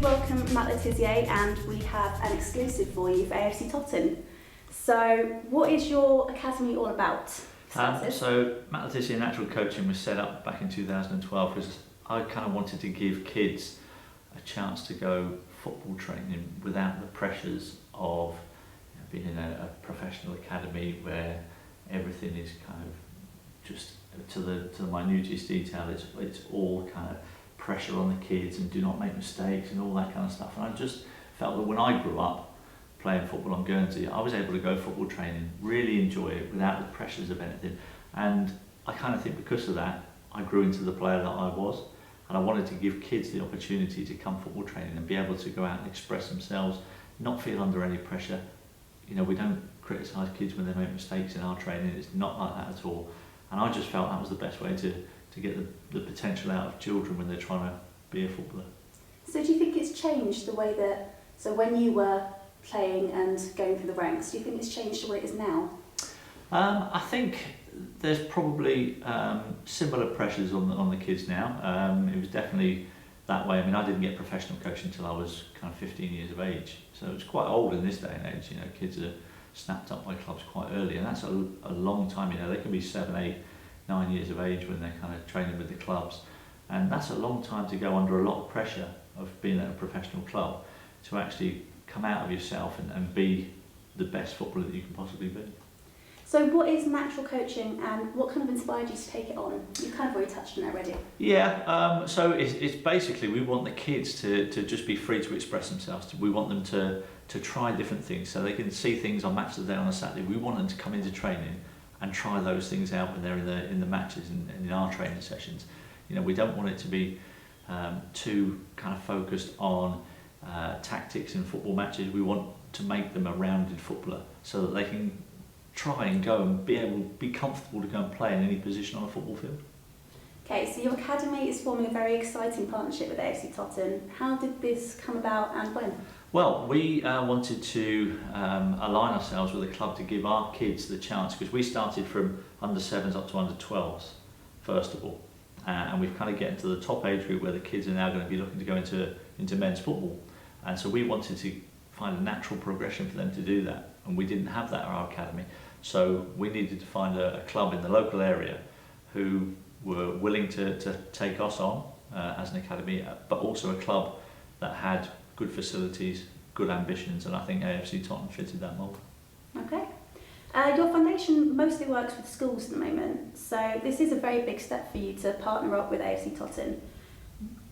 welcome Matt Tissier, and we have an exclusive for you for AFC Totton. So what is your academy all about? So Matt Tissier Natural Coaching was set up back in 2012 because I kind of wanted to give kids a chance to go football training without the pressures of being in a professional academy where everything is kind of just to the minutest detail. It's all kind of pressure on the kids and do not make mistakes and all that kind of stuff. And I just felt that when I grew up playing football on Guernsey, I was able to go football training, really enjoy it without the pressures of anything. And I kind of think because of that, I grew into the player that I was. And I wanted to give kids the opportunity to come football training and be able to go out and express themselves, not feel under any pressure. You know, we don't criticise kids when they make mistakes in our training. It's not like that at all. And I just felt that was the best way to get the potential out of children when they're trying to be a footballer. So do you think it's changed the way that, so when you were playing and going through the ranks, do you think it's changed the way it is now? I think there's probably similar pressures on the kids now. It was definitely that way. I mean, I didn't get professional coaching until I was kind of 15 years of age. So it's quite old in this day and age. You know, kids are snapped up by clubs quite early, and that's a long time. You know, they can be 7, 8, 9 years of age when they're kind of training with the clubs, and that's a long time to go under a lot of pressure of being at a professional club to actually come out of yourself and be the best footballer that you can possibly be. So what is natural coaching and what kind of inspired you to take it on? You've kind of already touched on it already. Yeah, so it's basically we want the kids to just be free to express themselves. We want them to try different things so they can see things on match of the day on a Saturday. We want them to come into training and try those things out when they're in the matches and in our training sessions. You know, we don't want it to be too kind of focused on tactics in football matches. We want to make them a rounded footballer so that they can try and go and be comfortable to go and play in any position on a football field. Okay, so your academy is forming a very exciting partnership with AFC Totton. How did this come about and when? Well, we wanted to align ourselves with a club to give our kids the chance, because we started from under 7s up to under 12s first of all, and we've kind of getting to the top age group where the kids are now going to be looking to go into men's football, and so we wanted to find a natural progression for them to do that, and we didn't have that at our academy, so we needed to find a club in the local area who were willing to take us on as an academy, but also a club that had good facilities, good ambitions, and I think AFC Totton fitted that mould. Okay. Your foundation mostly works with schools at the moment, so this is a very big step for you to partner up with AFC Totton.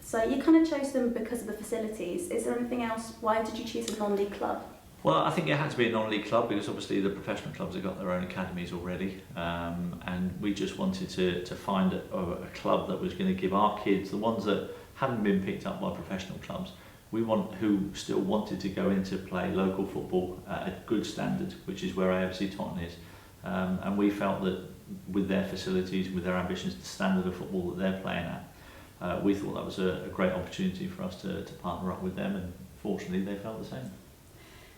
So you kind of chose them because of the facilities. Is there anything else? Why did you choose a non-league club? Well, I think it had to be a non-league club because obviously the professional clubs have got their own academies already, and we just wanted to find a club that was going to give our kids, the ones that hadn't been picked up by professional clubs, who still wanted to go in to play local football at a good standard, which is where AFC Totton is. And we felt that with their facilities, with their ambitions, the standard of football that they're playing at, we thought that was a great opportunity for us to partner up with them, and fortunately they felt the same.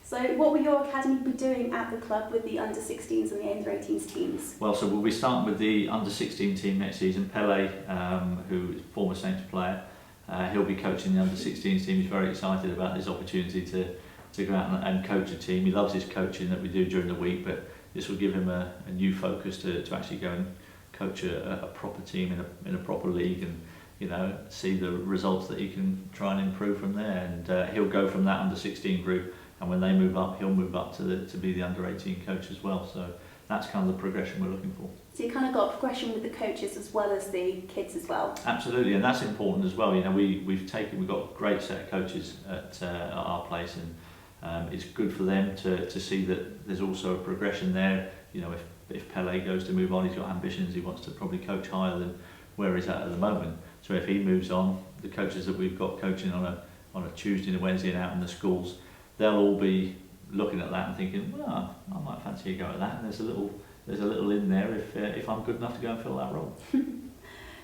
So what will your academy be doing at the club with the under-16s and the under-18s teams? Well, so we'll be starting with the under-16 team next season. Pele, who is a former Saints player, he'll be coaching the under-16s team. He's very excited about this opportunity to go out and coach a team. He loves his coaching that we do during the week, but this will give him a new focus to actually go and coach a proper team in a proper league, and you know, see the results that he can try and improve from there. And he'll go from that under-16 group, and when they move up, he'll move up to be the under-18 coach as well. So that's kind of the progression we're looking for. So you kind of got progression with the coaches as well as the kids as well. Absolutely, and that's important as well. You know, we've got a great set of coaches at our place, and it's good for them to see that there's also a progression there. You know, if Pele goes to move on, he's got ambitions. He wants to probably coach higher than where he's at the moment. So if he moves on, the coaches that we've got coaching on a Tuesday and a Wednesday and out in the schools, they'll all be looking at that and thinking, well, I might fancy a go at that. And there's a little in there if I'm good enough to go and fill that role.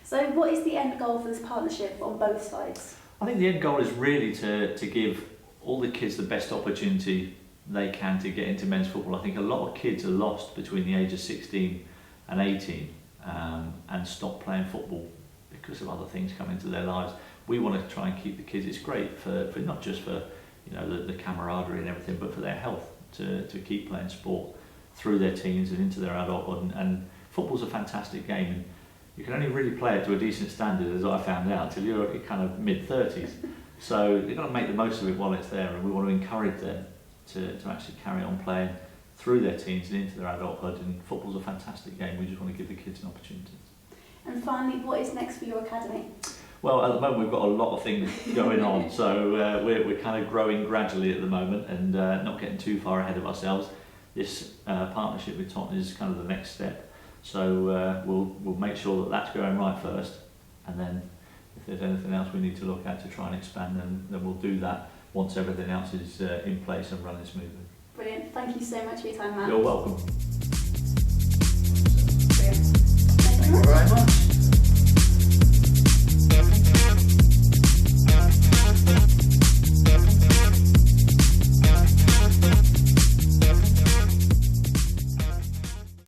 So what is the end goal for this partnership on both sides? I think the end goal is really to give all the kids the best opportunity they can to get into men's football. I think a lot of kids are lost between the age of 16 and 18 and stop playing football because of other things coming into their lives. we want to try and keep the kids. It's great for not just for the camaraderie and everything, but for their health to keep playing sport through their teens and into their adulthood. And football's a fantastic game, and you can only really play it to a decent standard, as I found out, till you're kind of mid-30s. So you've got to make the most of it while it's there, and we want to encourage them to actually carry on playing through their teens and into their adulthood. And football's a fantastic game. We just want to give the kids an opportunity. And finally, what is next for your academy? Well, at the moment we've got a lot of things going on, so we're kind of growing gradually at the moment and not getting too far ahead of ourselves. This partnership with Totton is kind of the next step, so we'll make sure that that's going right first, and then if there's anything else we need to look at to try and expand, then we'll do that once everything else is in place and running smoothly. Brilliant. Thank you so much for your time, Matt. You're welcome.